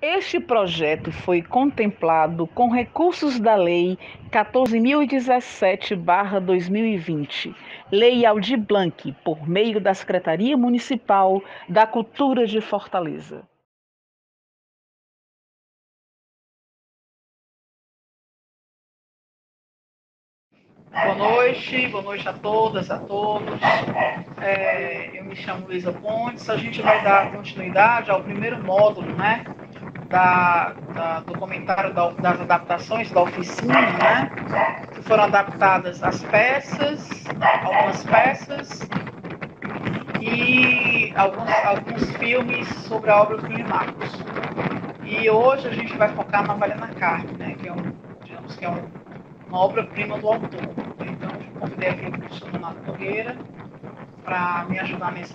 Este projeto foi contemplado com recursos da Lei 14.017/2020, Lei Aldir Blanc, por meio da Secretaria Municipal da Cultura de Fortaleza. Boa noite a todas, a todos. Eu me chamo Luísa Pontes. A gente vai dar continuidade ao primeiro módulo, né, do comentário das adaptações da oficina, né, que foram adaptadas as peças, algumas peças e alguns filmes sobre a obra do Júlio Marcos. E hoje a gente vai focar na Valena Carne, né, que é uma obra-prima do autor. Então, eu convidei aqui o professor Renato Nogueira para me ajudar nesse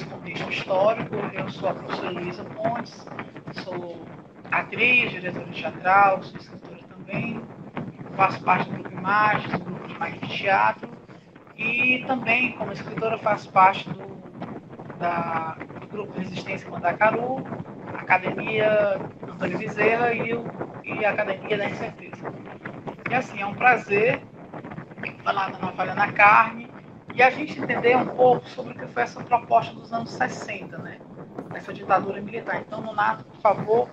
contexto histórico. Eu sou a professora Luísa Pontes, sou atriz, diretora teatral, sou escritora também, faço parte do grupo Imagens, do grupo de Imagens de Teatro, e também, como escritora, faço parte do grupo de Resistência Mandacaru, Academia Antônio Bezerra e a Academia da Incerteza. E assim, é um prazer falar da Navalha na Carne e a gente entender um pouco sobre o que foi essa proposta dos anos 60, né? Essa ditadura militar. Então, Nonato, por favor,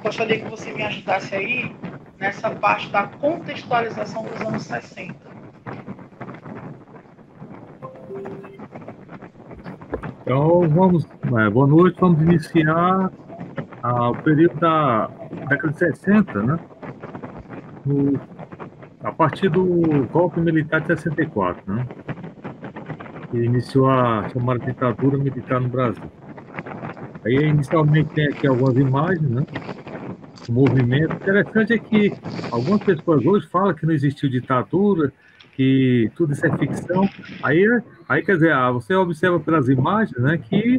gostaria que você me ajudasse aí nessa parte da contextualização dos anos 60. Então, boa noite, vamos iniciar o período da década de 60, né? A partir do golpe militar de 64, né? Que iniciou a chamada ditadura militar no Brasil. Aí, inicialmente, tem aqui algumas imagens, né? O movimento. O interessante é que algumas pessoas hoje falam que não existiu ditadura, que tudo isso é ficção. Aí quer dizer, você observa pelas imagens, né, que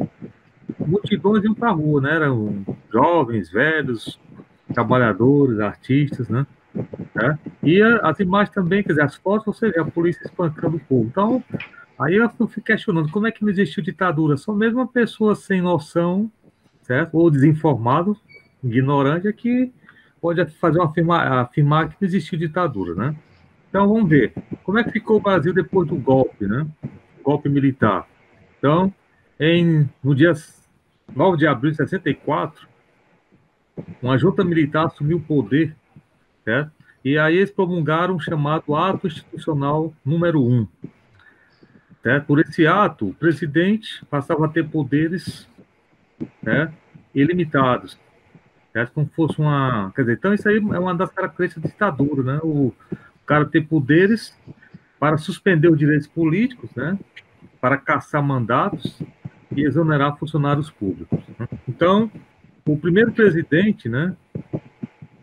multidões iam para a rua, né? Eram jovens, velhos, trabalhadores, artistas, né? E as imagens também, quer dizer, as fotos, você vê a polícia espancando o povo. Então, aí eu fico questionando, como é que não existiu ditadura? Só mesmo uma pessoa sem noção, certo? Ou desinformado, ignorante, é que pode fazer afirmar que não existiu ditadura, né? Então, vamos ver. Como é que ficou o Brasil depois do golpe, né? Golpe militar. Então, no dia 9 de abril de 64, uma junta militar assumiu o poder, certo? E aí eles promulgaram o chamado Ato Institucional número 1. Certo? Por esse ato, o presidente passava a ter poderes, né, ilimitados, certo? Como fosse uma... Quer dizer, então isso aí é uma das características da ditadura, né? O cara ter poderes para suspender os direitos políticos, né? Para caçar mandatos e exonerar funcionários públicos, né? Então, o primeiro presidente, né,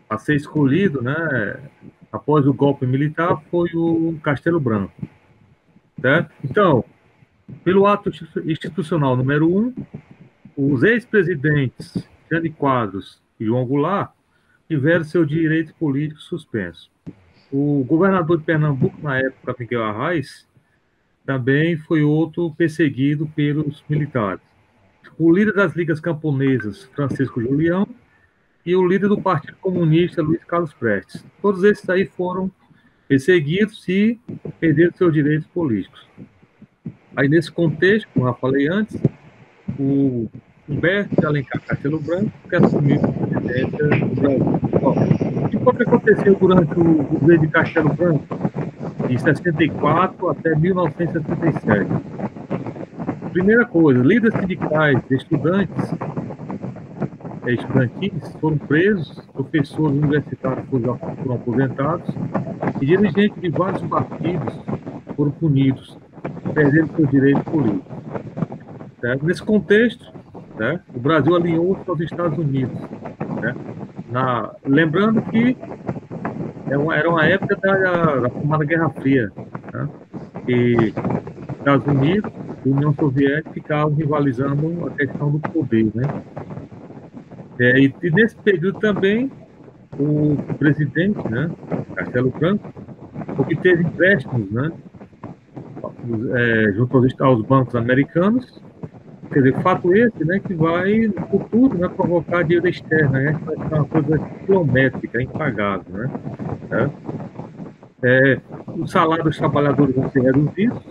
a ser escolhido, né, após o golpe militar, foi o Castelo Branco, certo? Então, pelo ato institucional número 1, os ex-presidentes Jânio Quadros e João Goulart tiveram seus direitos políticos suspensos. O governador de Pernambuco, na época, Miguel Arraes, também foi outro perseguido pelos militares. O líder das ligas camponesas, Francisco Julião, e o líder do Partido Comunista, Luiz Carlos Prestes. Todos esses aí foram perseguidos e perderam seus direitos políticos. Aí, nesse contexto, como eu falei antes, o Humberto de Alencar Castelo Branco, que assumiu a presidência do Brasil. E o que aconteceu durante o governo de Castelo Branco, de 64 até 1967? Primeira coisa, líderes sindicais, estudantis foram presos, professores universitários foram aposentados e dirigentes de vários partidos foram punidos, perdendo seus direitos políticos. Certo? Nesse contexto, né, o Brasil alinhou-se aos Estados Unidos. Né? Lembrando que era uma época da chamada Guerra Fria, né? E Estados Unidos e União Soviética ficavam rivalizando a questão do poder. Né? E nesse período também, o presidente, né, Castelo Branco, obteve empréstimos, né, junto aos bancos americanos, Quer dizer, fato esse, né, que vai, no futuro, né, provocar dívida externa, né, que vai ser uma coisa quilométrica, impagável, né? Os salários dos trabalhadores vão ser reduzidos.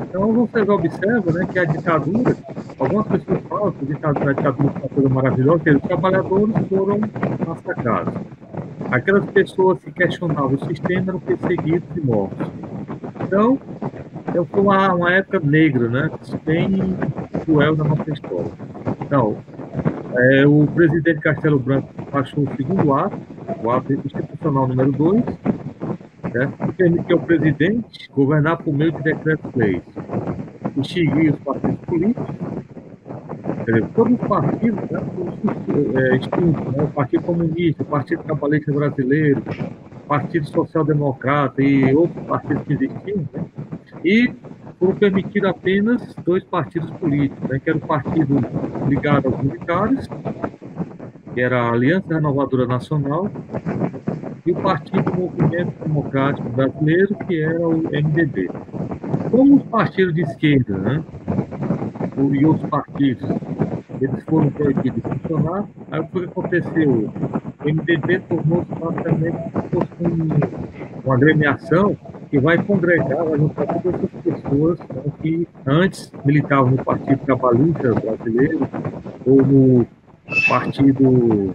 Então, vocês observam, né, que a ditadura, algumas pessoas falam que a ditadura foi uma coisa maravilhosa, que os trabalhadores foram massacrados. Aquelas pessoas que questionavam o sistema eram perseguidos e mortos. Então, foi uma época negra, né, bem cruel na nossa história. Então, o presidente Castelo Branco baixou o segundo ato, o ato institucional número 2, que permitiu ao presidente governar por meio de decretos-leis, extinguir os partidos políticos, todos os partidos, né, extintos, né, o Partido Comunista, o Partido Trabalhista Brasileiro, o Partido Social Democrata e outros partidos que existiam, né, e foram permitidos apenas 2 partidos políticos, né, que era o partido ligado aos militares, que era a Aliança Renovadora Nacional, e o Partido Movimento Democrático Brasileiro, que era o MDB. Como os partidos de esquerda, né, e outros partidos, eles foram proibidos de funcionar, aí o que aconteceu? O MDB tornou-se basicamente uma agremiação que vai congregar, vai juntar todas essas pessoas, né, que antes militavam no Partido Trabalhista Brasileiro ou no Partido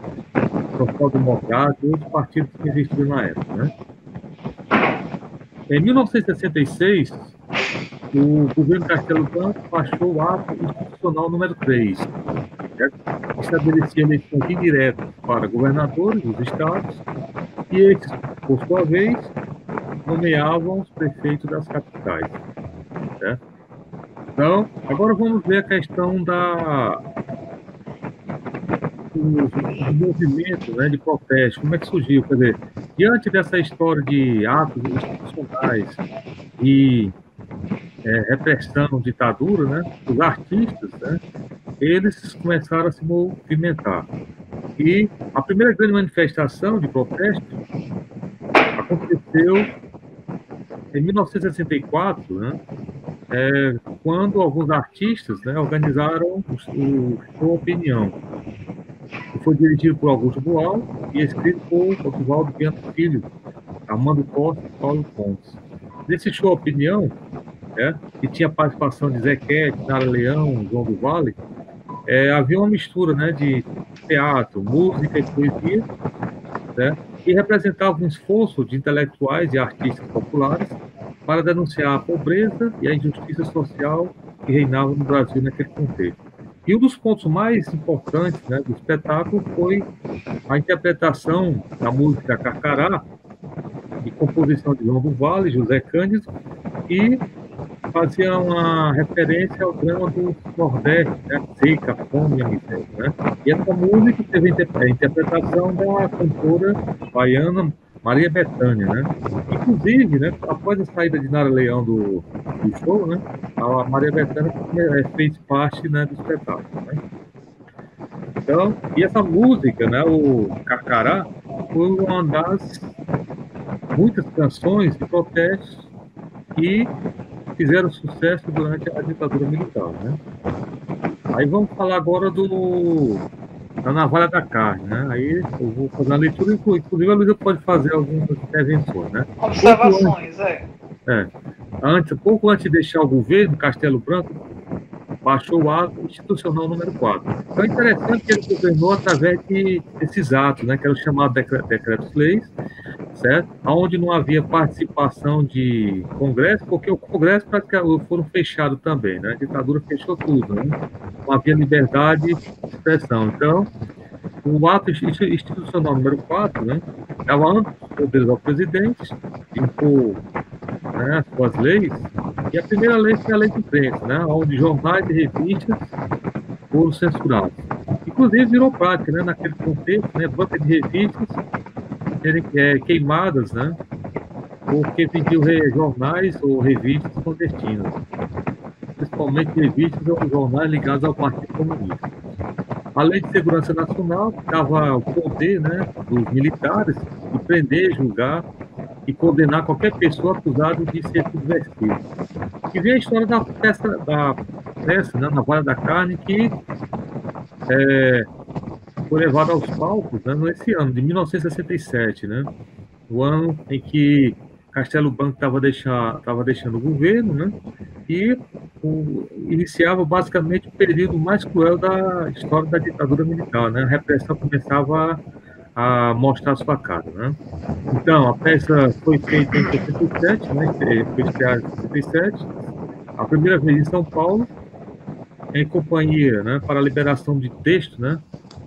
Social Democrático e outros partidos que existiam na época, né? Em 1966, o governo Castelo Branco baixou o ato institucional número 3, que estabelecia eleições indiretas para governadores dos estados, e esses, por sua vez, nomeavam os prefeitos das capitais. Certo? Então, agora vamos ver a questão do movimento, né, de protesto, como é que surgiu? Quer dizer, diante dessa história de atos institucionais e repressão, ditadura, né, os artistas, né, eles começaram a se movimentar. E a primeira grande manifestação de protesto aconteceu em 1964, né, quando alguns artistas, né, organizaram o Show Opinião, que foi dirigido por Augusto Boal e escrito por Oswaldo Bento Filho, Armando Costa e Paulo Pontes. Nesse Show Opinião, que tinha participação de Zequete, Nara Leão, João do Vale, havia uma mistura, né, de teatro, música e poesia, né, e representava um esforço de intelectuais e artistas populares para denunciar a pobreza e a injustiça social que reinava no Brasil naquele contexto. E um dos pontos mais importantes, né, do espetáculo foi a interpretação da música Carcará, de composição de João do Vale, José Cândido, e fazia uma referência ao drama do Nordeste, né, seca, fome e miséria, né? E essa música teve a interpretação da cantora baiana Maria Bethânia, né? Inclusive, né, após a saída de Nara Leão do show, né, a Maria Bethânia fez parte, né, do espetáculo, né? Então, e essa música, né, o Carcará, foi uma das muitas canções de protestos que fizeram sucesso durante a ditadura militar, né? Aí vamos falar agora da navalha da carne, né? Aí eu vou fazer uma leitura, inclusive a Luísa pode fazer algumas intervenções, né? Observações, pouco antes de deixar o governo, Castelo Branco baixou o ato institucional número 4. Então é interessante que ele governou através desses atos, né? Que eram chamados decretos-leis, certo? Onde não havia participação de Congresso, porque o Congresso praticamente foram fechados também, né? A ditadura fechou tudo, né? Não havia liberdade de expressão. Então, o ato institucional número 4, né, dava amplos poderes ao presidente, impor, né, as suas leis, e a primeira lei foi a lei de imprensa, né, onde jornais e revistas foram censurados. Inclusive, virou prática, né, naquele contexto, né, bancas de revistas serem queimadas, né, porque vendiam jornais ou revistas clandestinas, principalmente revistas ou jornais ligados ao Partido Comunista. A Lei de Segurança Nacional dava o poder, né, dos militares de prender, julgar e condenar qualquer pessoa acusada de ser subversiva. E vem a história da peça, né, Navalha da Carne, que foi levada aos palcos, né, nesse ano, de 1967, né, o ano em que Castelo Branco estava deixando o governo, né, e iniciava basicamente o período mais cruel da história da ditadura militar, né, a repressão começava a mostrar as facadas, né. Então, a peça foi feita em 67, né, foi estreada em 67, a primeira vez em São Paulo, em companhia, né, para a liberação de texto, né,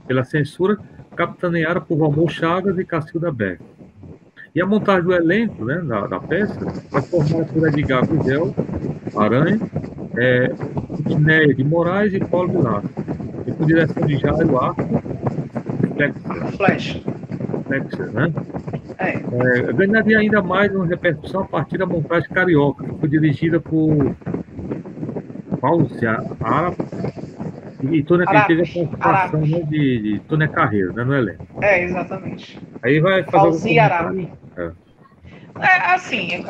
pela censura, capitaneada por Valmor Chagas e Cacilda Beck. E a montagem do elenco, né, da peça foi formada por Edgar Gugel, Aranha, Utineia de Moraes e Paulo Vilaça, e com direção de Jairo Arco Flexer, né? Ganharia ainda mais uma repercussão a partir da montagem carioca, que foi dirigida por Paulo Ceará e Tônia, teve a participação, né, de Tônia Carreiro, né, no elenco. Exatamente. Aí vai fazer assim,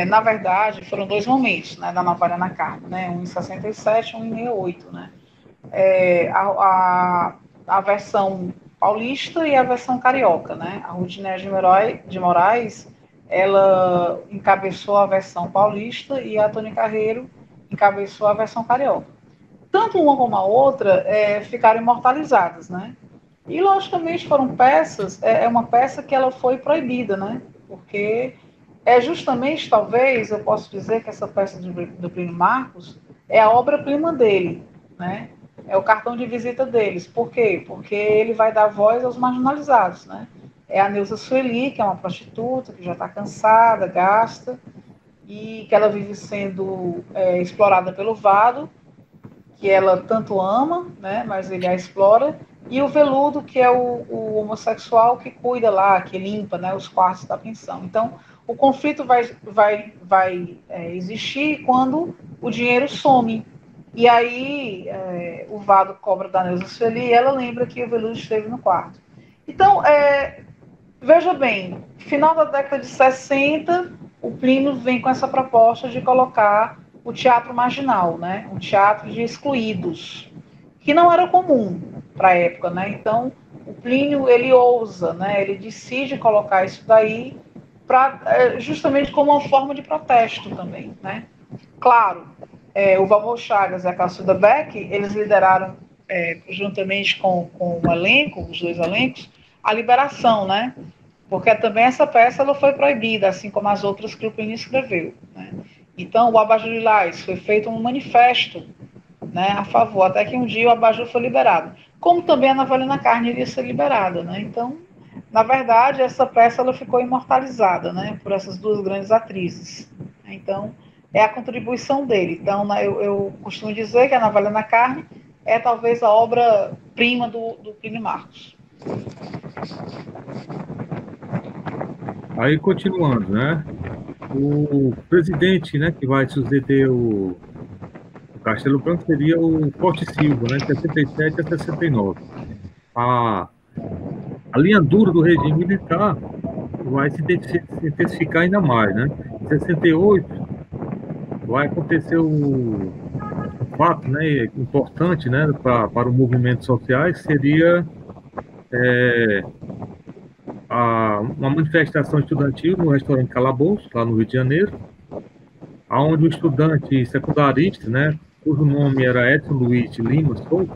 na verdade, foram dois momentos, né, da Navalha na Carne, né, um em 67 e um em 68, né. A versão paulista e a versão carioca, né. A Rudinéia de Moraes, ela encabeçou a versão paulista e a Tônia Carreiro encabeçou a versão carioca. Tanto uma como a outra ficaram imortalizadas, né? E, logicamente, foram peças, uma peça que ela foi proibida, né? Porque justamente, talvez, eu posso dizer que essa peça do Plínio Marcos é a obra-prima dele, né? É o cartão de visita deles. Por quê? Porque ele vai dar voz aos marginalizados, né? É a Neuza Sueli, que é uma prostituta, que já está cansada, gasta, e que ela vive sendo explorada pelo Vado, que ela tanto ama, né, mas ele a explora, e o Veludo, que é o homossexual que cuida lá, que limpa, né, os quartos da pensão. Então, o conflito vai existir quando o dinheiro some. E aí o Vado cobra da Neuza Sueli e ela lembra que o Veludo esteve no quarto. Então, veja bem, final da década de 60, o Plínio vem com essa proposta de colocar o teatro marginal, né? Um teatro de excluídos, que não era comum para a época, né? Então, o Plínio, ele ousa, né? Ele decide colocar isso daí justamente como uma forma de protesto também, né? Claro, o Valmor Chagas e a Cacilda Beck, eles lideraram, juntamente com o elenco, os dois elencos, a liberação, né? Porque também essa peça ela foi proibida, assim como as outras que o Plínio escreveu, né? Então, o Abajur Lilás foi feito um manifesto, né, a favor, até que um dia o Abajur foi liberado. Como também a Navalha na Carne iria ser liberada, né? Então, na verdade, essa peça ela ficou imortalizada, né, por essas duas grandes atrizes. Então, é a contribuição dele. Então, eu costumo dizer que a Navalha na Carne é talvez a obra-prima do Plínio Marcos. Aí, continuando, né? O presidente, né, que vai suceder o Castelo Branco seria o Costa e Silva, né, de 67 a 69. A linha dura do regime militar vai se intensificar ainda mais, né? Em 68 vai acontecer o fato, né, importante, né, para o movimento social, que seria uma manifestação estudantil no restaurante Calabouço, lá no Rio de Janeiro, onde o estudante secundarista, né, cujo nome era Edson Luiz de Lima Souto,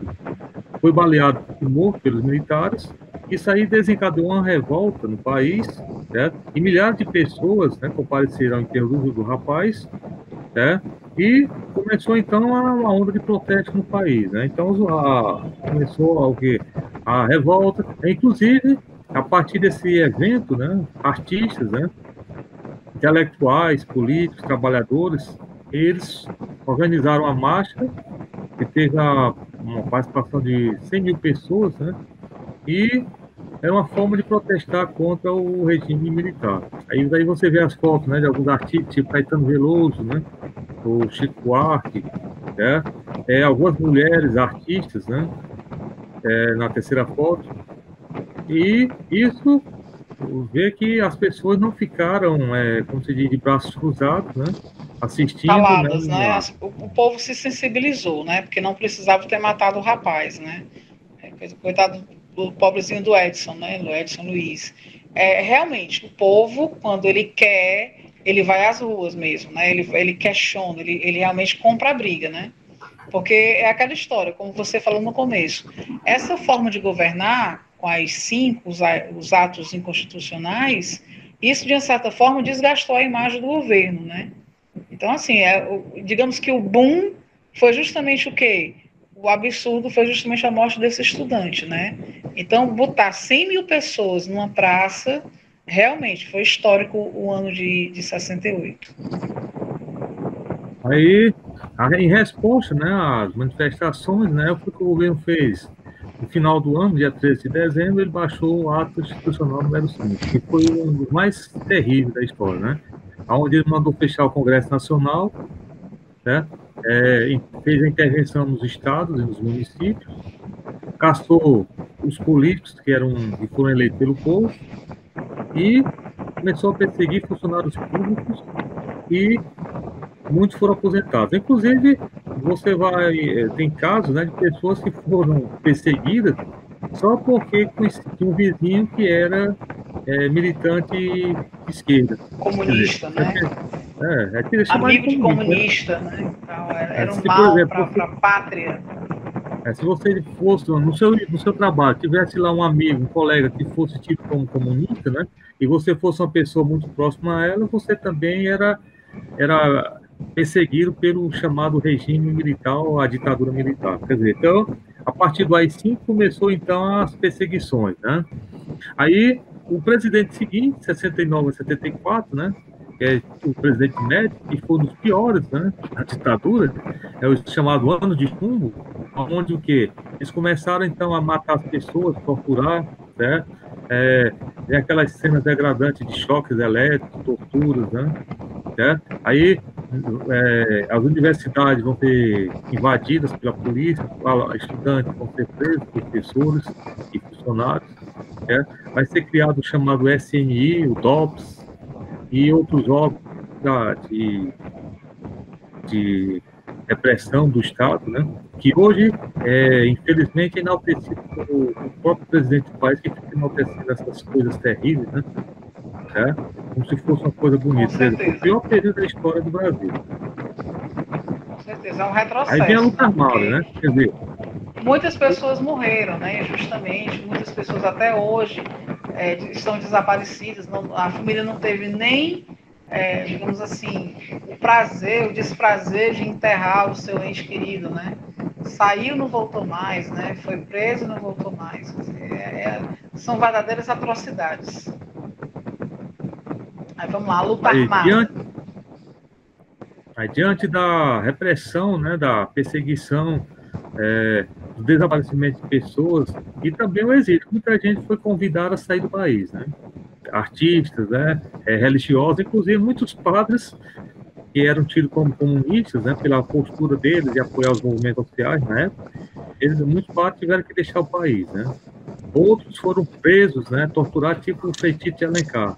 foi baleado e morto pelos militares. Isso aí desencadeou uma revolta no país, certo? E milhares de pessoas, né, compareceram em termos do rapaz, certo? E começou então uma onda de protesto no país, né? Então começou a revolta, inclusive a partir desse evento, né, artistas, né, intelectuais, políticos, trabalhadores, eles organizaram a marcha, que teve uma participação de 100 mil pessoas, né? E era uma forma de protestar contra o regime militar. Aí você vê as fotos, né, de alguns artistas, tipo Caetano Veloso, né, o Chico Buarque, né, algumas mulheres artistas, né, na terceira foto. E isso vê que as pessoas não ficaram, como se diz, de braços cruzados, né? assistindo, Caladas, né? né? O povo se sensibilizou, né? Porque não precisava ter matado o rapaz, né? Coitado do pobrezinho do Edson, né? Do Edson Luiz. Realmente, o povo, quando ele quer, ele vai às ruas mesmo, né? Ele questiona, ele realmente compra a briga, né? Porque é aquela história, como você falou no começo. Essa forma de governar, com as 5, os atos inconstitucionais, isso, de uma certa forma, desgastou a imagem do governo, né? Então, assim, digamos que o boom foi justamente o quê? O absurdo foi justamente a morte desse estudante, né? Então, botar 100 mil pessoas numa praça, realmente foi histórico o ano de 68. Aí, em resposta, né, às manifestações, né, o que o governo fez? No final do ano, dia 13 de dezembro, ele baixou o ato institucional número 5, que foi um dos mais terríveis da história, né? Onde ele mandou fechar o Congresso Nacional, né? Fez a intervenção nos estados e nos municípios, caçou os políticos que foram eleitos pelo povo e começou a perseguir funcionários públicos e muitos foram aposentados. Inclusive, tem casos, né, de pessoas que foram perseguidas só porque tinha um vizinho que era militante de esquerda. Comunista, dizer, né? chamado Amigo de comunista. comunista, né? Então, era um Se, por mal exemplo, para a pátria. se você fosse no seu trabalho, tivesse lá um amigo, um colega que fosse tido como comunista, né, e você fosse uma pessoa muito próxima a ela, você também era perseguido pelo chamado regime militar ou a ditadura militar. Quer dizer, então, a partir do AI-5 começou, então, as perseguições, né? Aí, o presidente seguinte, 69 a 74, né? Que é o presidente Médici, que foi um dos piores, né? A ditadura, é o chamado Ano de Chumbo, onde o quê? Eles começaram, então, a matar as pessoas, torturar, né? Tem aquelas cenas degradantes de choques elétricos, torturas, né? Aí as universidades vão ser invadidas pela polícia, estudantes vão ser presos, professores e funcionários. Vai ser criado o chamado SNI, o DOPS e outros órgãos de repressão do Estado, né? Que hoje, infelizmente, é enaltecido pelo próprio presidente do país, que fica enaltecendo essas coisas terríveis, né? Como se fosse uma coisa bonita. Foi o pior período da história do Brasil. Com certeza, é um retrocesso. Aí vem a luta armada, né? Quer dizer, muitas pessoas morreram, né? Justamente, muitas pessoas até hoje estão desaparecidas. A família não teve nem, digamos assim, o desprazer de enterrar o seu ente querido, né? Saiu, não voltou mais, né? Foi preso, não voltou mais. São verdadeiras atrocidades. Aí vamos lá, a luta armada. Diante da repressão, né, da perseguição, do desaparecimento de pessoas e também o exílio. Muita gente foi convidada a sair do país, né? Artistas, né, religiosos, inclusive muitos padres que eram tidos como comunistas, né, pela postura deles de apoiar os movimentos sociais na época, muitos padres tiveram que deixar o país, né? Outros foram presos, né, torturados, tipo o Feitiço de Alencar,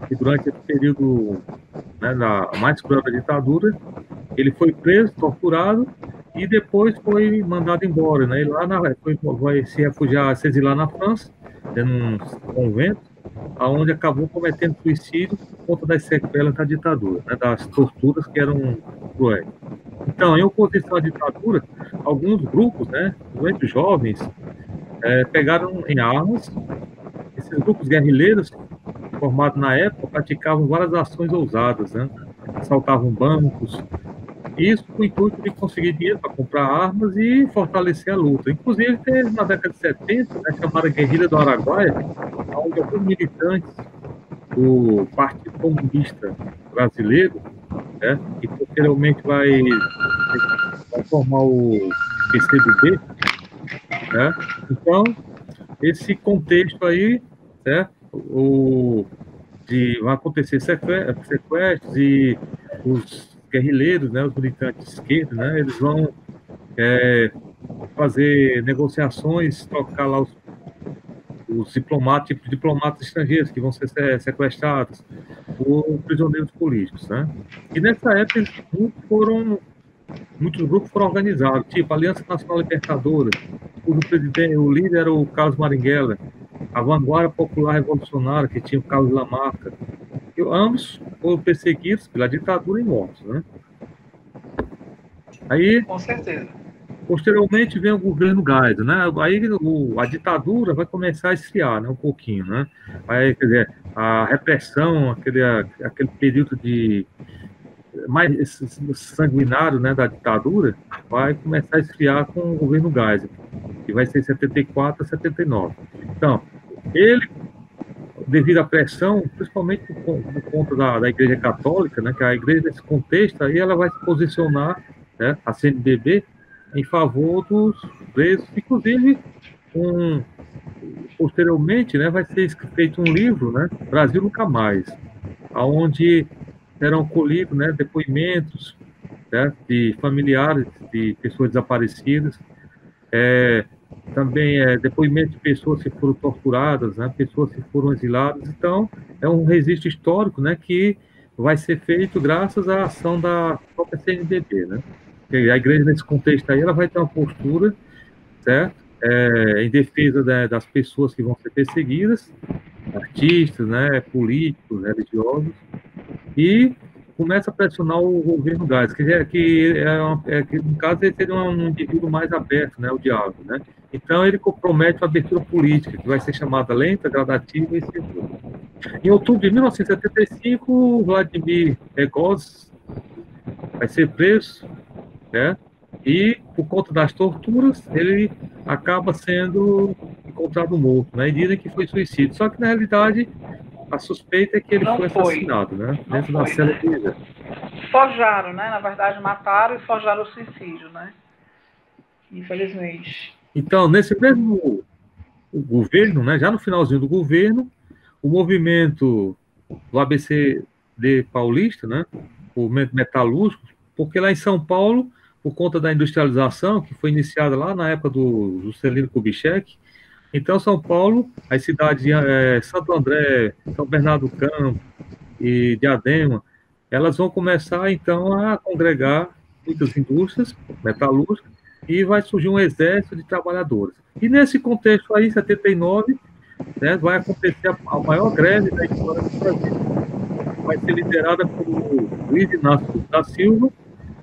que durante esse período, né, da mais cruel da ditadura, ele foi preso, torturado e depois foi mandado embora, né? E lá vai se refugiar, se exilar na França, num convento, aonde acabou cometendo suicídio por conta das sequelas da ditadura, né, das torturas que eram cruéis. Então, em oposição à ditadura, alguns grupos, né, muito jovens, pegaram em armas. Esses grupos guerrilheiros, formados na época, praticavam várias ações ousadas, né? Assaltavam bancos, isso com o intuito de conseguir dinheiro para comprar armas e fortalecer a luta. Inclusive, teve na década de 70, né, chamada Guerrilha do Araguaia, onde alguns militantes do Partido Comunista Brasileiro, né, que posteriormente vai formar o PCdoB, né? Então, esse contexto aí, certo? Vai acontecer sequestros e os guerrilheiros, né, os militantes de esquerda, né, eles vão fazer negociações, trocar lá os diplomatas estrangeiros que vão ser sequestrados. por prisioneiros políticos, né? E nessa época muitos grupos foram organizados, tipo Aliança Nacional Libertadora, cujo presidente, o líder era o Carlos Marighella, a Vanguarda Popular Revolucionária, que tinha o Carlos Lamarca, e ambos foram perseguidos pela ditadura e mortos, né? Aí, Com certeza. posteriormente, vem o governo Geisel, né? Aí a ditadura vai começar a esfriar, né? Um pouquinho, né? Aí, quer dizer, a repressão, aquele período de mais sanguinário, né, da ditadura, vai começar a esfriar com o governo Geisel, que vai ser 74 a 79. Então, ele, devido à pressão, principalmente por conta da Igreja Católica, né, que a Igreja, nesse contexto, aí ela vai se posicionar, né, a CNBB, em favor dos presos, inclusive, posteriormente, né, vai ser feito um livro, né, Brasil Nunca Mais, onde serão colhidos, né, depoimentos, né, de familiares de pessoas desaparecidas, também depoimentos de pessoas que foram torturadas, né, pessoas que foram exiladas. Então, é um registro histórico, né, que vai ser feito graças à ação da própria CNBB, né? A igreja, nesse contexto aí, ela vai ter uma postura, certo? Em defesa das pessoas que vão ser perseguidas, artistas, né, políticos, religiosos, e começa a pressionar o governo Geisel, que no caso ele seria um indivíduo mais aberto, né, ao diálogo, né? Então ele compromete uma abertura política, que vai ser chamada lenta, gradativa e segura. Em outubro de 1975, Vladimir Egósio vai ser preso, né? E por conta das torturas, ele acaba sendo encontrado morto, né? E dizem que foi suicídio. Só que na realidade a suspeita é que ele foi assassinado, né? Dentro da cela de prisão. Forjaram, né? Na verdade, mataram e forjaram o suicídio, né? Infelizmente. Então, nesse mesmo governo, né? Já no finalzinho do governo, o movimento do ABCD paulista, né? O movimento metalúrgico, porque lá em São Paulo, por conta da industrialização, que foi iniciada lá na época do Juscelino Kubitschek, então, São Paulo, as cidades de Santo André, São Bernardo do Campo e Diadema, elas vão começar, então, a congregar muitas indústrias metalúrgicas e vai surgir um exército de trabalhadores. E nesse contexto aí, em 79, né, vai acontecer a maior greve da história do Brasil. Vai ser liderada por Luiz Inácio da Silva,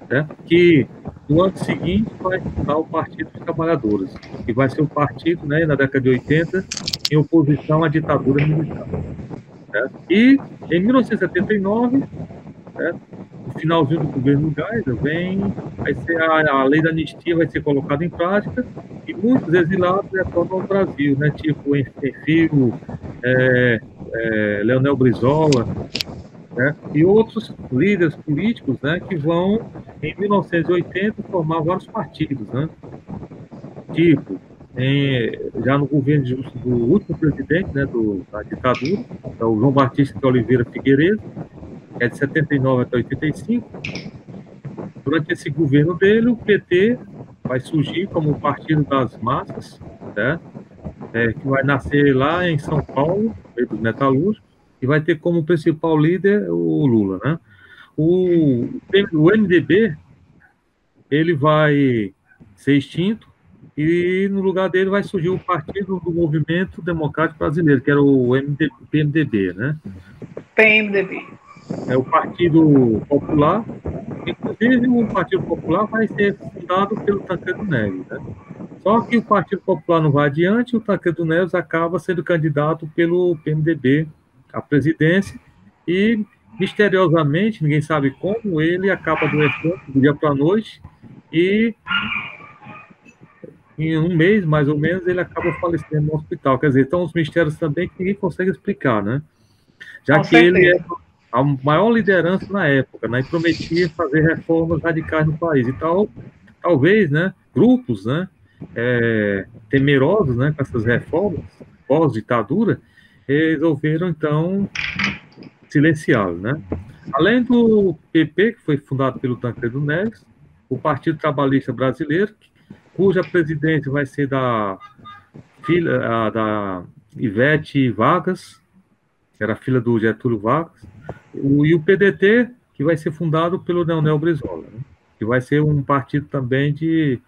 né, que no ano seguinte vai fundar o Partido dos Trabalhadores, que vai ser um partido, né, na década de 80, em oposição à ditadura militar. Né? E em 1979, né, no finalzinho do governo Geisel, vai ser a lei da anistia vai ser colocada em prática e muitos exilados retornam ao Brasil, né, tipo Enfio, Leonel Brizola, né, e outros líderes políticos, né, que vão, em 1980, formar vários partidos, né, tipo, já no governo do último presidente, né, da ditadura, é o João Batista de Oliveira Figueiredo, que é de 79 até 85. Durante esse governo dele, o PT vai surgir como o Partido das Massas, né, que vai nascer lá em São Paulo, meio dos metalúrgicos, e vai ter como principal líder o Lula, né? O MDB, ele vai ser extinto e no lugar dele vai surgir o Partido do Movimento Democrático Brasileiro, que era o PMDB, né? PMDB. É o Partido Popular. Inclusive, o Partido Popular vai ser fundado pelo Tancredo Neves, né? Só que o Partido Popular não vai adiante e o Tancredo Neves acaba sendo candidato pelo PMDB à presidência e, misteriosamente, ninguém sabe como, ele acaba adoecendo do dia para a noite e, em um mês, mais ou menos, ele acaba falecendo no hospital. Quer dizer, então, os mistérios também que ninguém consegue explicar, né? Já que ele é a maior liderança na época, né, e prometia fazer reformas radicais no país. Então, talvez, né, grupos, né, temerosos, né, com essas reformas pós-ditadura, resolveram, então, silenciá-lo, né? Além do PP, que foi fundado pelo Tancredo Neves, o Partido Trabalhista Brasileiro, cuja presidência vai ser da filha da Ivete Vargas, que era filha do Getúlio Vargas, E o PDT, que vai ser fundado pelo Leonel Brizola, né? Que vai ser um partido também de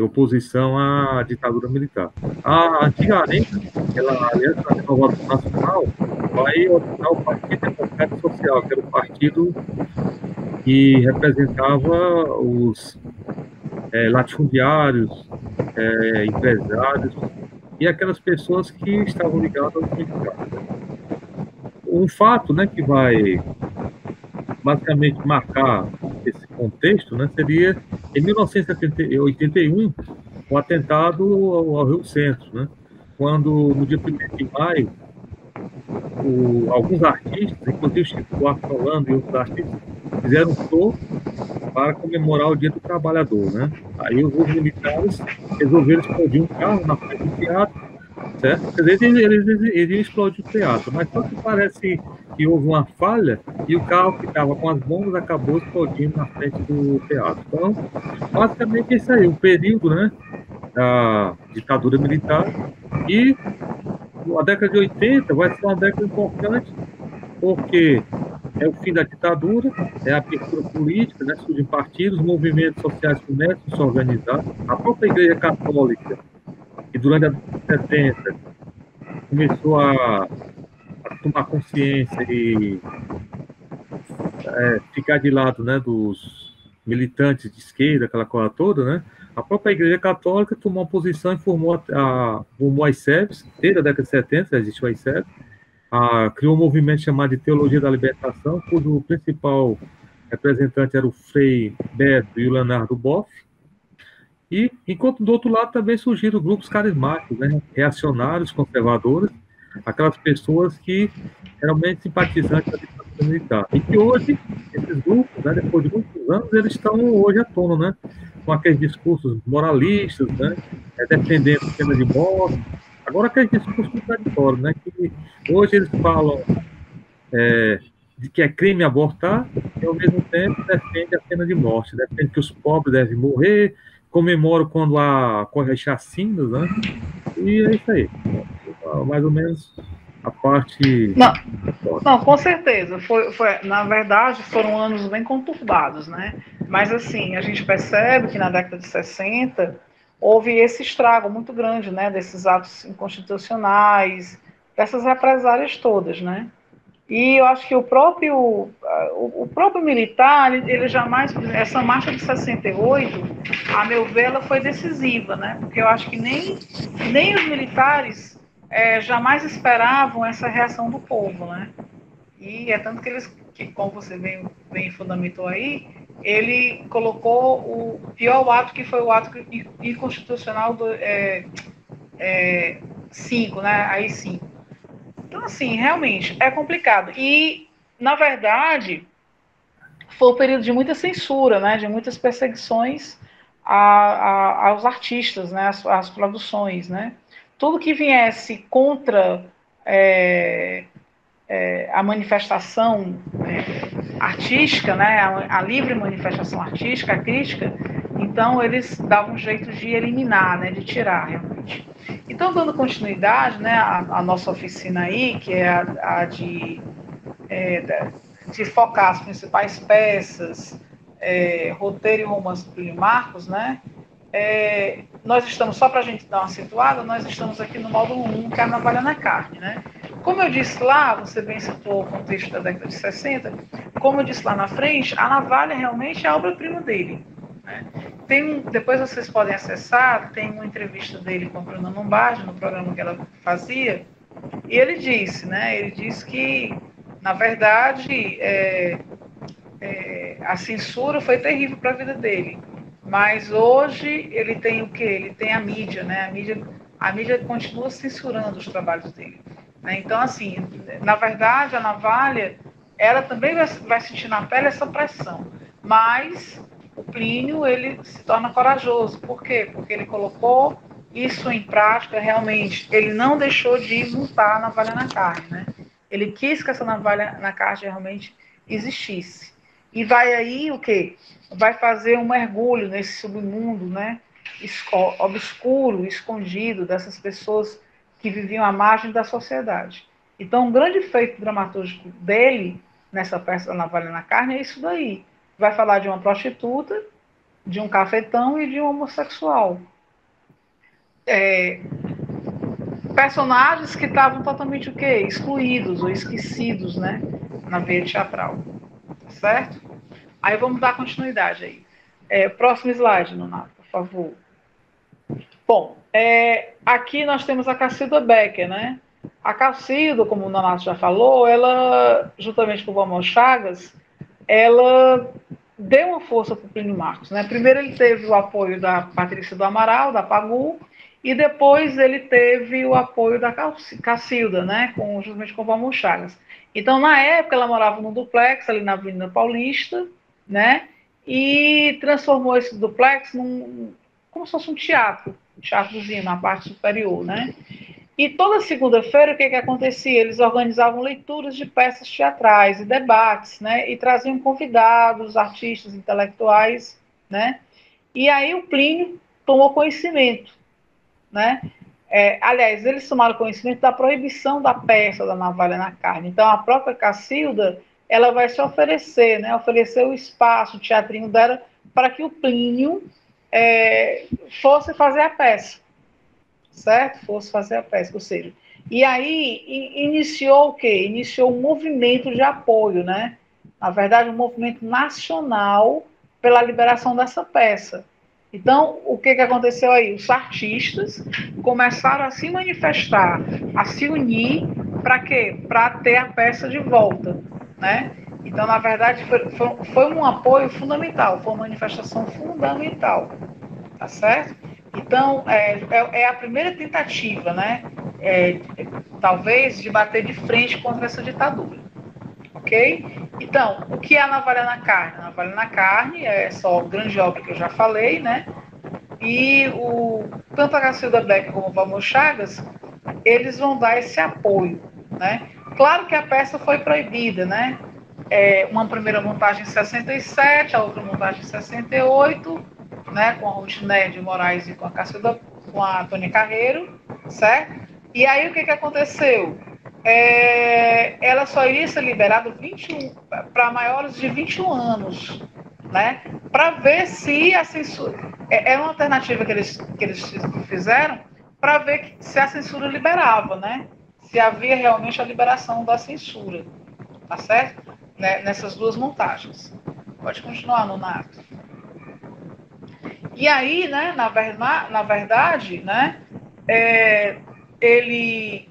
oposição à ditadura militar. A antiga Arena, ela, Aliança da Renovação Nacional, vai orientar o Partido Democrático Social, que era o partido que representava os latifundiários, empresários e aquelas pessoas que estavam ligadas aos militares. Um fato, né, que vai basicamente marcar esse contexto, né, seria em 1981 o atentado ao Rio Centro, né, quando no dia 1º de maio alguns artistas, inclusive Chico Buarque Holanda e outros artistas, fizeram um show para comemorar o Dia do Trabalhador, né? Aí os militares resolveram explodir um carro na frente do teatro, certo? Quer dizer, eles iriam explodir o teatro, mas só que parece que houve uma falha e o carro que estava com as bombas acabou explodindo na frente do teatro. Então, basicamente é isso aí, o período, né, da ditadura militar, e a década de 80 vai ser uma década importante porque é o fim da ditadura, é a abertura política, né, surgem partidos, movimentos sociais começam a se organizar. A própria Igreja Católica, que durante a década de 70 começou a tomar consciência e ficar de lado, né, dos militantes de esquerda, aquela coisa toda, né? A própria Igreja Católica tomou uma posição e formou as SEBs, desde a década de 70 existe o ICEB, criou um movimento chamado de Teologia da Libertação, cujo principal representante era o Frei Beto e o Leonardo Boff. E, enquanto do outro lado também surgiram grupos carismáticos, né, reacionários, conservadores, aquelas pessoas que realmente simpatizantes da ditadura militar. E que hoje, esses grupos, né, depois de muitos anos, eles estão hoje à tona, né, com aqueles discursos moralistas, né, defendendo pena de morte. Agora, aqueles discursos contraditórios, né, que hoje eles falam de que é crime abortar e, ao mesmo tempo, defende a pena de morte, defende que os pobres devem morrer, comemora quando ocorre as chacinas, né, e é isso aí. Mais ou menos a parte... Não, com certeza. Na verdade, foram anos bem conturbados, né? Mas, assim, a gente percebe que na década de 60 houve esse estrago muito grande, né? Desses atos inconstitucionais, dessas represálias todas, né? E eu acho que o próprio militar, ele jamais... Essa marcha de 68, a meu ver, ela foi decisiva, né? Porque eu acho que nem os militares jamais esperavam essa reação do povo, né? E é tanto que como você bem fundamentou aí, ele colocou o pior ato, que foi o ato inconstitucional do 5, né? Aí 5. Então, assim, realmente, é complicado. E, na verdade, foi um período de muita censura, né? De muitas perseguições aos artistas, né? Às produções, né? Tudo que viesse contra a manifestação artística, né, a livre manifestação artística, a crítica, então eles davam um jeito de eliminar, né, de tirar realmente. Então, dando continuidade, né, a nossa oficina aí, que é a de focar as principais peças, roteiro e romance do Plínio Marcos, né, nós estamos, só para a gente dar uma situada, nós estamos aqui no módulo 1, que é a Navalha na Carne, né? Como eu disse lá, você bem citou o contexto da década de 60, como eu disse lá na frente, a navalha realmente é a obra-prima dele, né? Depois vocês podem acessar, tem uma entrevista dele com a Bruna Lombardi, no programa que ela fazia, e ele disse, né? Ele disse que, na verdade, a censura foi terrível para a vida dele. Mas hoje ele tem o quê? Ele tem a mídia, né? A mídia continua censurando os trabalhos dele, né? Então, assim, na verdade, a navalha, ela também vai sentir na pele essa pressão. Mas o Plínio, ele se torna corajoso. Por quê? Porque ele colocou isso em prática realmente. Ele não deixou de montar a navalha na carne, né? Ele quis que essa navalha na carne realmente existisse. E vai aí o quê? Vai fazer um mergulho nesse submundo, né, obscuro, escondido, dessas pessoas que viviam à margem da sociedade. Então, um grande feito dramatúrgico dele, nessa peça da Navalha na Carne, é isso daí. Vai falar de uma prostituta, de um cafetão e de um homossexual. Personagens que estavam totalmente o quê? Excluídos ou esquecidos, né? Na veia teatral. Certo? Aí vamos dar continuidade aí. Próximo slide, Nonato, por favor. Bom, aqui nós temos a Cacilda Becker, né? A Cacilda, como o Nonato já falou, ela, juntamente com o Valmor Chagas, ela deu uma força para o Plínio Marcos, né? Primeiro ele teve o apoio da Patrícia do Amaral, da Pagu, e depois ele teve o apoio da Cacilda, né? Justamente com o Valmor Chagas. Então, na época, ela morava num duplex ali na Avenida Paulista, né? E transformou esse duplex como se fosse um teatrozinho na parte superior, né? E toda segunda-feira, o que acontecia? Eles organizavam leituras de peças teatrais e debates, né? E traziam convidados, artistas, intelectuais, né? E aí o Plínio tomou conhecimento, né? Aliás, eles tomaram conhecimento da proibição da peça da Navalha na Carne. Então, a própria Cacilda, ela vai se oferecer, né? Oferecer o espaço, o teatrinho dela, para que o Plínio fosse fazer a peça, certo? Fosse fazer a peça, ou seja, e aí iniciou o quê? Iniciou um movimento de apoio, né? Na verdade, um movimento nacional pela liberação dessa peça. Então, o que aconteceu aí? Os artistas começaram a se manifestar, a se unir, para quê? Para ter a peça de volta, né? Então, na verdade, foi um apoio fundamental, foi uma manifestação fundamental, tá certo? Então, é a primeira tentativa, né? Talvez, de bater de frente contra essa ditadura. Ok? Então, o que é a Navalha na Carne? A Navalha na Carne é só grande obra que eu já falei, né? E tanto a Cacilda Becker como o Valmor Chagas, eles vão dar esse apoio, né? Claro que a peça foi proibida, né? Uma primeira montagem em 67, a outra montagem em 68, né, com a Rutineia de Moraes e com a Tônia Carreiro, certo? E aí o que aconteceu? Ela só iria ser liberada para maiores de 21 anos, né? Para ver se a censura... É uma alternativa que eles fizeram para ver se a censura liberava, né? Se havia realmente a liberação da censura, tá certo? Né? Nessas duas montagens. Pode continuar, Nonato. E aí, né, na verdade, né, ele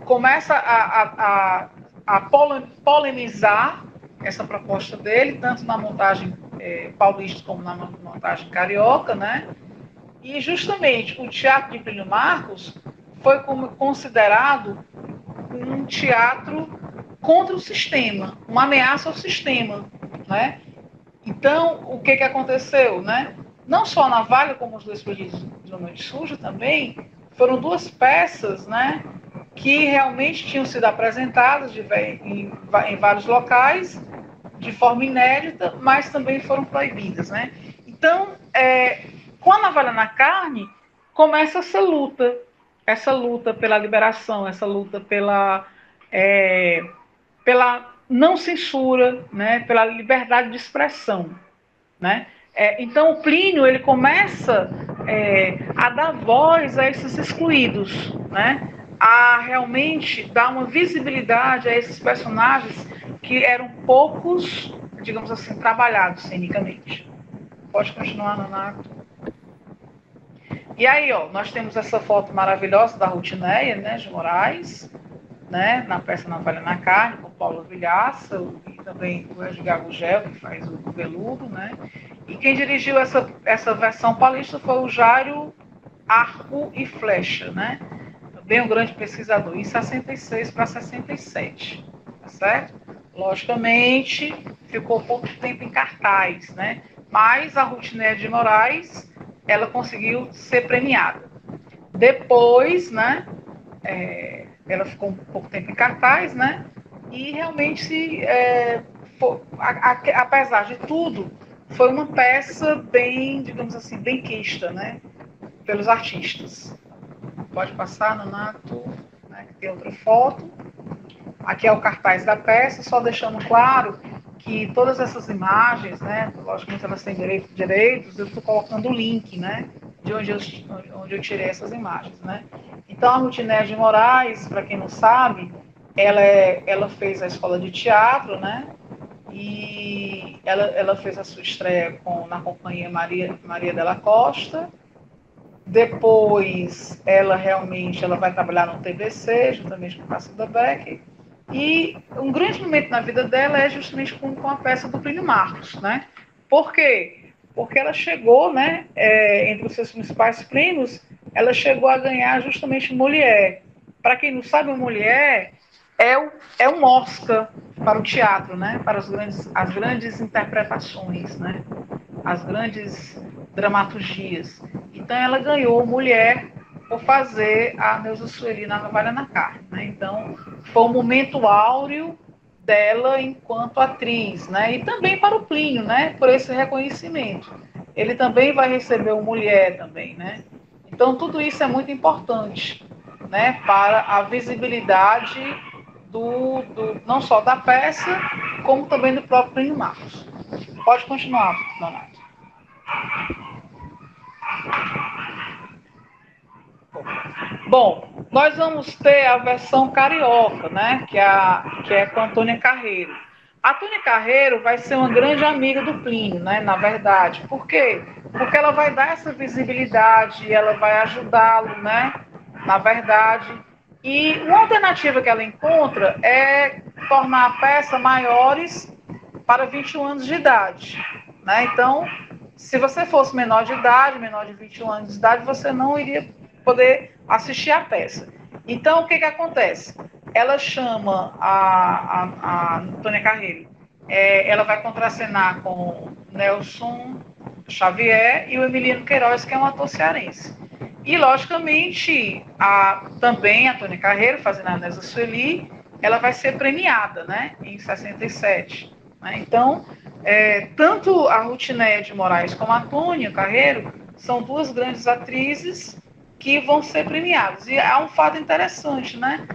começa a polemizar essa proposta dele, tanto na montagem paulista como na montagem carioca, né? E justamente o teatro de Plínio Marcos foi considerado um teatro contra o sistema, uma ameaça ao sistema, né? Então, o que aconteceu, né? Não só a Navalha, como os dois períodos de Noite Suja também, foram duas peças, né, que realmente tinham sido apresentadas em vários locais, de forma inédita, mas também foram proibidas, né? Então, com a Navalha na Carne, começa essa luta pela liberação, essa luta pela não censura, né, pela liberdade de expressão, né? Então o Plínio ele começa a dar voz a esses excluídos, né? A realmente dar uma visibilidade a esses personagens que eram poucos, digamos assim, trabalhados cenicamente. Pode continuar, Nonato. E aí, ó, nós temos essa foto maravilhosa da Rutineia, né, de Moraes, né, na peça Navalha na Carne, com Paulo Vilhaça, e também o Edgar Gugel, que faz o Veludo, né? E quem dirigiu essa versão paulista foi o Jário Arco e Flecha, né? Também um grande pesquisador, em 66 para 67, tá certo? Logicamente, ficou pouco tempo em cartaz, né? Mas a Rutineia de Moraes, ela conseguiu ser premiada. Depois, né, ela ficou um pouco tempo em cartaz, né? E realmente, apesar de tudo, foi uma peça bem, digamos assim, bem quista, né? Pelos artistas. Pode passar, Nonato. né? Tem outra foto. Aqui é o cartaz da peça, só deixando claro que todas essas imagens, né, logicamente elas têm direitos, eu estou colocando o link, né, de onde eu tirei essas imagens, né. Então, a Rutinéia de Moraes, para quem não sabe, ela fez a escola de teatro, né, e ela fez a sua estreia na companhia Maria Della Costa. Depois, ela vai trabalhar no TBC, juntamente com Cacilda Becker. E um grande momento na vida dela é justamente com a peça do Plínio Marcos, né? Por quê? Porque ela chegou, né, entre os seus principais prêmios, ela chegou a ganhar justamente Molière. Para quem não sabe, o Molière é um Oscar para o teatro, né? Para as grandes interpretações, né? As grandes dramaturgias. Então, ela ganhou Mulher por fazer a Neuza Sueli na Navalha na Carne, né? Então, foi um momento áureo dela enquanto atriz, né? E também para o Plínio, né? Por esse reconhecimento. Ele também vai receber o Mulher também, né? Então, tudo isso é muito importante, né? Para a visibilidade não só da peça, como também do próprio Plínio Marcos. Pode continuar, Donato. Bom, nós vamos ter a versão carioca, né? Que é com a Antônia Carreiro. A Antônia Carreiro vai ser uma grande amiga do Plínio, né? Na verdade. Por quê? Porque ela vai dar essa visibilidade, ela vai ajudá-lo, né? Na verdade. E uma alternativa que ela encontra é tornar a peça maiores para 21 anos de idade, né? Então, se você fosse menor de idade, menor de 21 anos de idade, você não iria poder assistir a peça. Então, o que acontece? Ela chama a Antônia Carreiro, ela vai contracenar com Nelson Xavier e o Emiliano Queiroz, que é um ator cearense. E, logicamente, também a Antônia Carreiro, fazendo a Neuza Sueli, ela vai ser premiada, né, em 67. Né? Então, tanto a Rutinéia de Moraes como a Antônia Carreiro são duas grandes atrizes que vão ser premiadas. E há um fato interessante, né?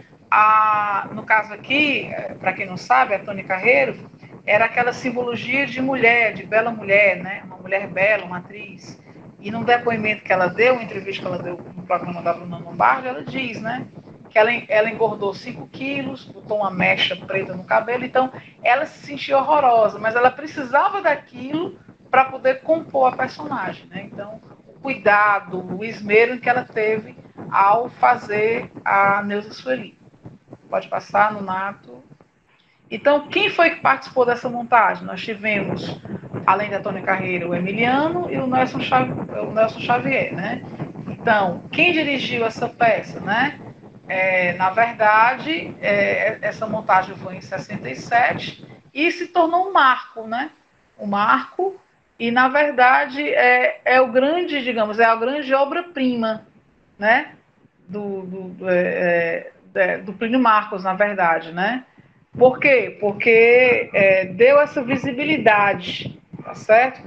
No caso aqui, para quem não sabe, a Antônia Carreiro era aquela simbologia de mulher, de bela mulher, né? Uma mulher bela, uma atriz. E num depoimento que ela deu, uma entrevista que ela deu no programa da Bruna Lombardi, ela diz, né? Que ela engordou 5 quilos, botou uma mecha preta no cabelo, então ela se sentia horrorosa, mas ela precisava daquilo para poder compor a personagem, né? Então, o cuidado, o esmero que ela teve ao fazer a Neuza Sueli. Pode passar no Nato. Então, quem foi que participou dessa montagem? Nós tivemos, além da Tônia Carreiro, o Emiliano e o Nelson Xavier, né? Então, quem dirigiu essa peça, né? Na verdade, essa montagem foi em 67 e se tornou um marco, né? Um marco, e na verdade é o grande, digamos, é a grande obra-prima, né? Do Plínio Marcos, na verdade, né? Por quê? Porque deu essa visibilidade, tá certo?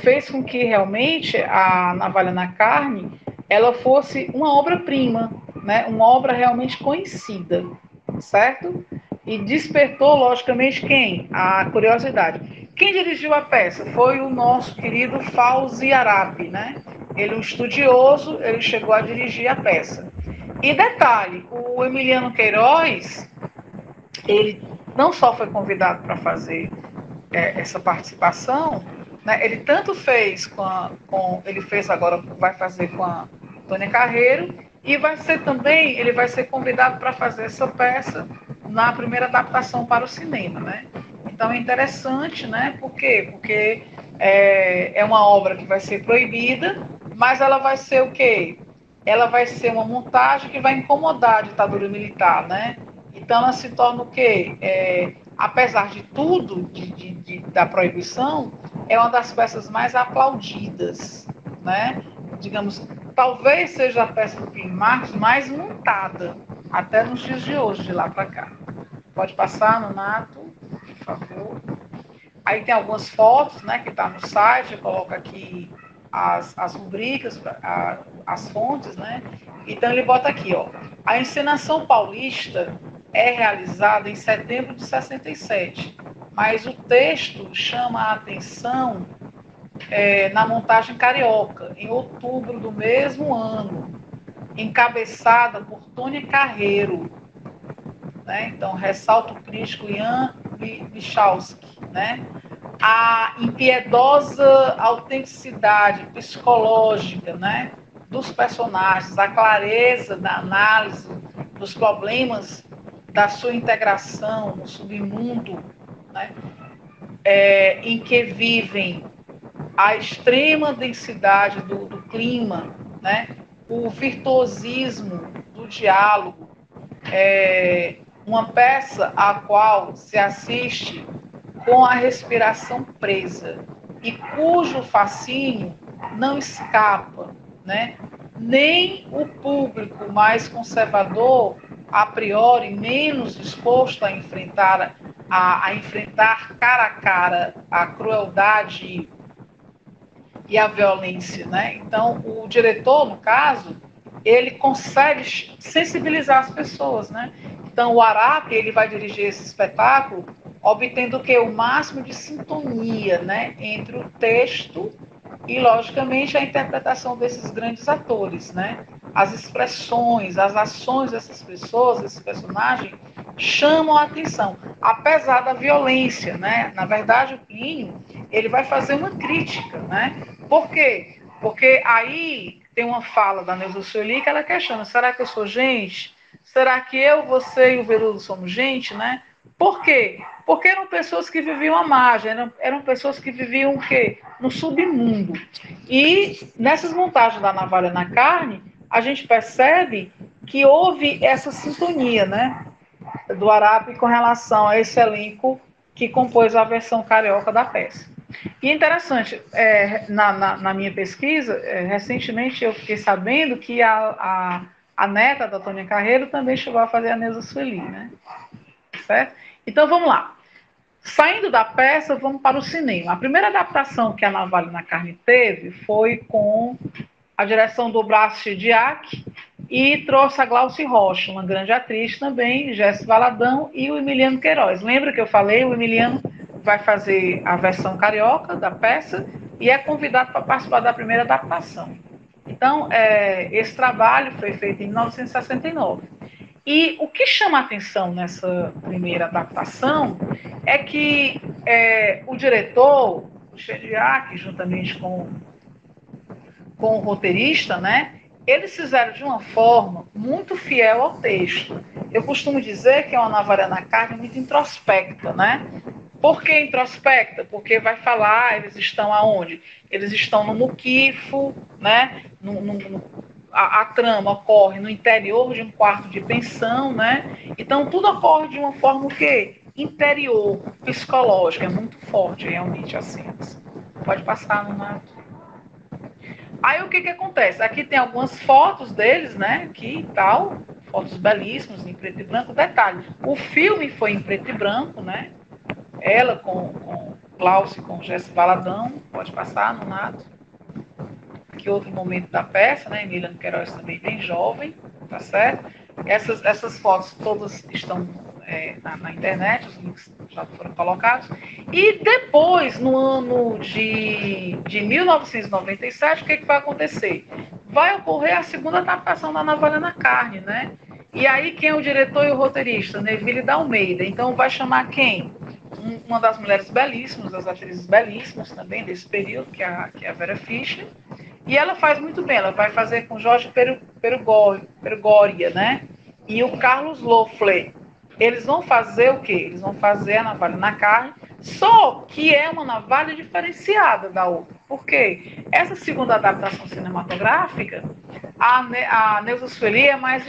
Fez com que realmente a Navalha na Carne ela fosse uma obra-prima, né? Uma obra realmente conhecida, certo? E despertou, logicamente, quem? A curiosidade. Quem dirigiu a peça foi o nosso querido Fauzi Arapi, né? Ele é um estudioso, ele chegou a dirigir a peça. E detalhe, o Emiliano Queiroz, ele não só foi convidado para fazer essa participação, né? Ele tanto fez ele fez agora, vai fazer com a Tônia Carreiro, e ele vai ser convidado para fazer essa peça na primeira adaptação para o cinema, né? Então é interessante, né? Por quê? Porque é uma obra que vai ser proibida, mas ela vai ser o quê? Ela vai ser uma montagem que vai incomodar a ditadura militar, né? Então ela se torna o quê? Apesar de tudo, da proibição, é uma das peças mais aplaudidas, né? Digamos, talvez seja a peça do Plínio Marcos mais montada, até nos dias de hoje, de lá para cá. Pode passar, Nonato, por favor. Aí tem algumas fotos, né, que está no site, eu coloco aqui as rubricas, as fontes, né? Então ele bota aqui, ó, A encenação paulista é realizada em setembro de 67, mas o texto chama a atenção na montagem carioca, em outubro do mesmo ano, encabeçada por Tônia Carreiro, né? Então, ressalta o crítico Ian Michalski, né? A impiedosa autenticidade psicológica, né, dos personagens, a clareza da análise dos problemas da sua integração no submundo, né, em que vivem a extrema densidade do clima, né, o virtuosismo do diálogo, uma peça a qual se assiste com a respiração presa e cujo fascínio não escapa, né? Nem o público mais conservador, a priori menos disposto a enfrentar cara a cara a crueldade e a violência, né? Então, o diretor, no caso, ele consegue sensibilizar as pessoas, né? Então, o Arap, ele vai dirigir esse espetáculo obtendo o quê? O máximo de sintonia, né, entre o texto e, logicamente, a interpretação desses grandes atores, né? As expressões, as ações dessas pessoas, desses personagens, chamam a atenção, apesar da violência, né? Na verdade, o Plínio, ele vai fazer uma crítica, né? Por quê? Porque aí tem uma fala da Neuza Sueli que ela questiona, será que eu sou gente? Será que eu, você e o Veludo somos gente, né? Por quê? Porque eram pessoas que viviam à margem, eram pessoas que viviam o quê? No submundo. E nessas montagens da Navalha na Carne, a gente percebe que houve essa sintonia, né, do Arap com relação a esse elenco que compôs a versão carioca da peça. E interessante, na minha pesquisa, recentemente eu fiquei sabendo que a neta da Tônia Carreiro também chegou a fazer a Neuza Sueli, né? Certo? Então vamos lá. Saindo da peça, vamos para o cinema. A primeira adaptação que a Navalha na Carne teve foi com a direção do Brás Chidiac e trouxe a Glauci Rocha, uma grande atriz também, Jéssica Valadão e o Emiliano Queiroz. Lembra que eu falei? O Emiliano vai fazer a versão carioca da peça e é convidado para participar da primeira adaptação. Então, esse trabalho foi feito em 1969. E o que chama a atenção nessa primeira adaptação é que o diretor, o Chidiac, juntamente com o roteirista, né, eles fizeram de uma forma muito fiel ao texto. Eu costumo dizer que é uma Navalha na Carne muito introspecta, né? Por que introspecta? Porque vai falar, eles estão aonde? Eles estão no muquifo, né? A trama ocorre no interior de um quarto de pensão, né? Então tudo ocorre de uma forma o quê? Interior, psicológica, é muito forte realmente as cenas. Pode passar no mato. Aí o que acontece? Aqui tem algumas fotos deles, né? Aqui e tal, fotos belíssimas em preto e branco. Detalhe, o filme foi em preto e branco, né? Ela com Glauci, com Jéssica Valadão, pode passar no nato. Aqui outro momento da peça, né? Emiliano Queiroz também bem jovem, tá certo? Essas fotos todas estão na internet, os links já foram colocados. E depois, no ano de 1997, o que vai acontecer? Vai ocorrer a segunda adaptação da Navalha na Carne, né? E aí quem é o diretor e o roteirista? Neville da Almeida. Então vai chamar quem? Uma das mulheres belíssimas, das atrizes belíssimas também desse período, que é a Vera Fischer. E ela faz muito bem, ela vai fazer com Jorge Perugória, né? E o Carlos Loeffler. Eles vão fazer o quê? Eles vão fazer a Navalha na Carne, só que é uma navalha diferenciada da outra. Por quê? Essa segunda adaptação cinematográfica, a Neuza Sueli é mais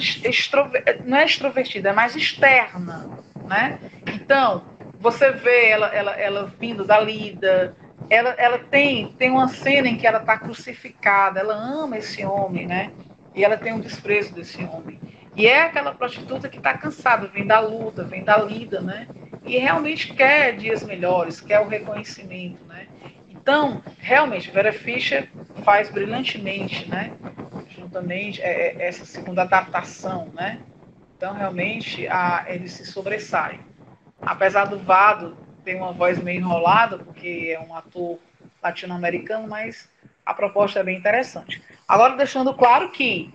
não é extrovertida, é mais externa, né? Então, você vê ela vindo da lida, ela tem uma cena em que ela está crucificada, ela ama esse homem, né? E ela tem um desprezo desse homem. E é aquela prostituta que está cansada, vem da luta, vem da lida, né? E realmente quer dias melhores, quer o reconhecimento, né? Então, realmente, Vera Fischer faz brilhantemente, né? também essa segunda adaptação, né? Então, realmente, ele se sobressai. Apesar do Vado ter uma voz meio enrolada, porque é um ator latino-americano, mas a proposta é bem interessante. Agora, deixando claro que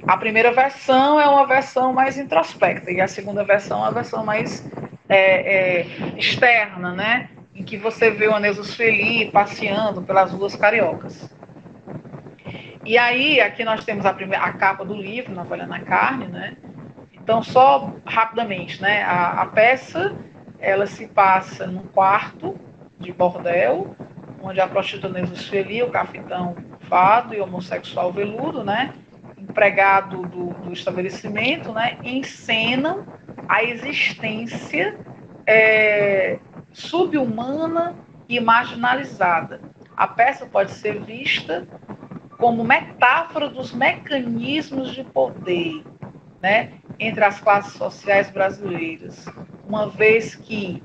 a primeira versão é uma versão mais introspecta e a segunda versão é uma versão mais externa, né? Em que você vê o Anéusa Sueli passeando pelas ruas cariocas. E aí, aqui nós temos a capa do livro, Navalha na Carne, né? Então, só rapidamente, né? A peça, ela se passa num quarto de bordel, onde a prostituta Anéusa Sueli, o capitão Vado e o homossexual Veludo, né? Empregado do estabelecimento, né? Encenam a existência subhumana e marginalizada. A peça pode ser vista como metáfora dos mecanismos de poder, né, entre as classes sociais brasileiras, uma vez que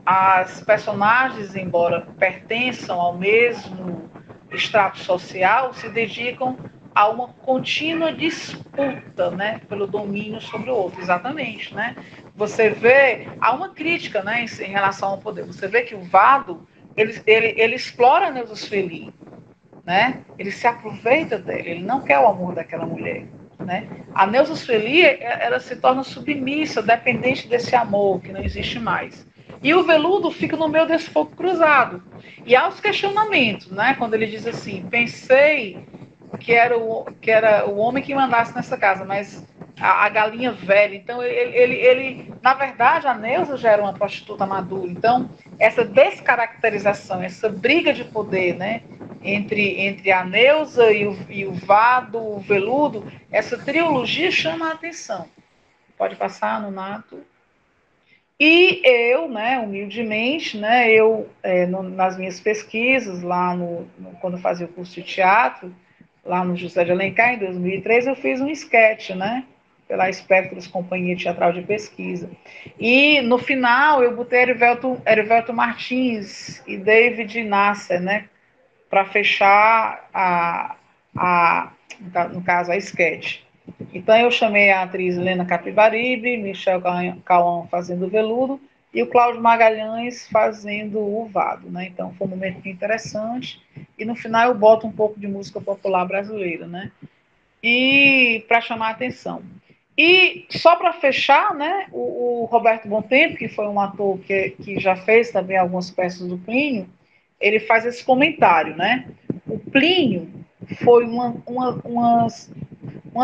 as personagens, embora pertençam ao mesmo extrato social, se dedicam a uma contínua disputa, né, pelo domínio sobre o outro, exatamente, né? Você vê, há uma crítica, né, em relação ao poder. Você vê que o Vado, ele explora a Neuza Sueli, né? Ele se aproveita dele, ele não quer o amor daquela mulher, né? A Neuza Sueli, ela se torna submissa, dependente desse amor que não existe mais. E o Veludo fica no meio desse fogo cruzado. E há os questionamentos, né? Quando ele diz assim, pensei que era o homem que mandasse nessa casa, mas a galinha velha. Então, ele, na verdade, a Neuza já era uma prostituta madura. Então, essa descaracterização, essa briga de poder, né, entre a Neuza e o Vado, o Veludo, essa trilogia chama a atenção. Pode passar, Nonato. E eu, né, humildemente, né, nas minhas pesquisas, lá quando eu fazia o curso de teatro, lá no José de Alencar, em 2003, eu fiz um esquete, né, pela Espectros Companhia Teatral de Pesquisa. E, no final, eu botei Erivelto Martins e David Nasser, né, para fechar, no caso, a esquete. Então, eu chamei a atriz Helena Capibaribe, Michel Cauã fazendo o Veludo e o Cláudio Magalhães fazendo o Vado, né? Então, foi um momento interessante. E, no final, eu boto um pouco de música popular brasileira, né? E para chamar a atenção. E, só para fechar, né, o Roberto Bontempo, que foi um ator que já fez também algumas peças do Plínio, ele faz esse comentário, né? O Plínio foi uma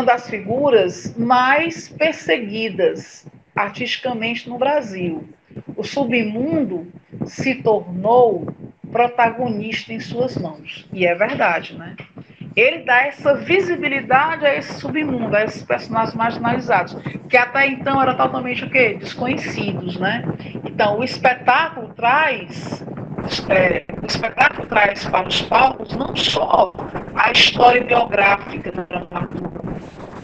das figuras mais perseguidas artisticamente no Brasil. O submundo se tornou protagonista em suas mãos. E é verdade, né? Ele dá essa visibilidade a esse submundo, a esses personagens marginalizados, que até então eram totalmente o quê? Desconhecidos, né? Então, o espetáculo traz para os palcos não só a história biográfica da dramaturga,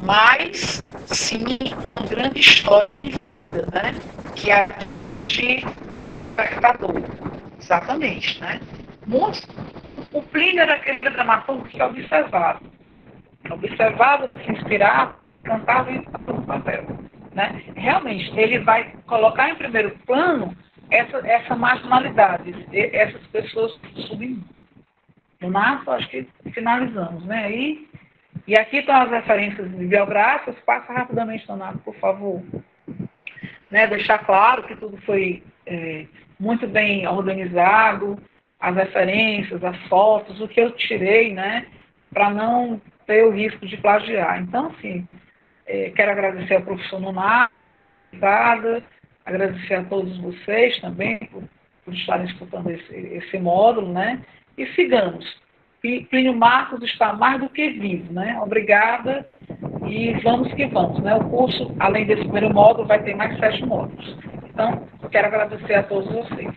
mas, sim, uma grande história de vida, né? Que é de espectador. Exatamente, né? O Plínio era aquele dramaturgo que observava, se inspirava, cantava e passava no papel, né? Realmente, ele vai colocar em primeiro plano essa marginalidade, essas pessoas submundo. Donato, acho que finalizamos, né? E aqui estão as referências bibliográficas. Passa rapidamente, Donato, por favor. Né? Deixar claro que tudo foi muito bem organizado, as referências, as fotos, o que eu tirei, né? Para não ter o risco de plagiar. Então, assim, quero agradecer ao professor Nonato, agradecer a todos vocês também por estarem escutando esse módulo, né? E sigamos. Plínio Marcos está mais do que vivo, né? Obrigada e vamos que vamos, né? O curso, além desse primeiro módulo, vai ter mais 7 módulos. Então, quero agradecer a todos vocês.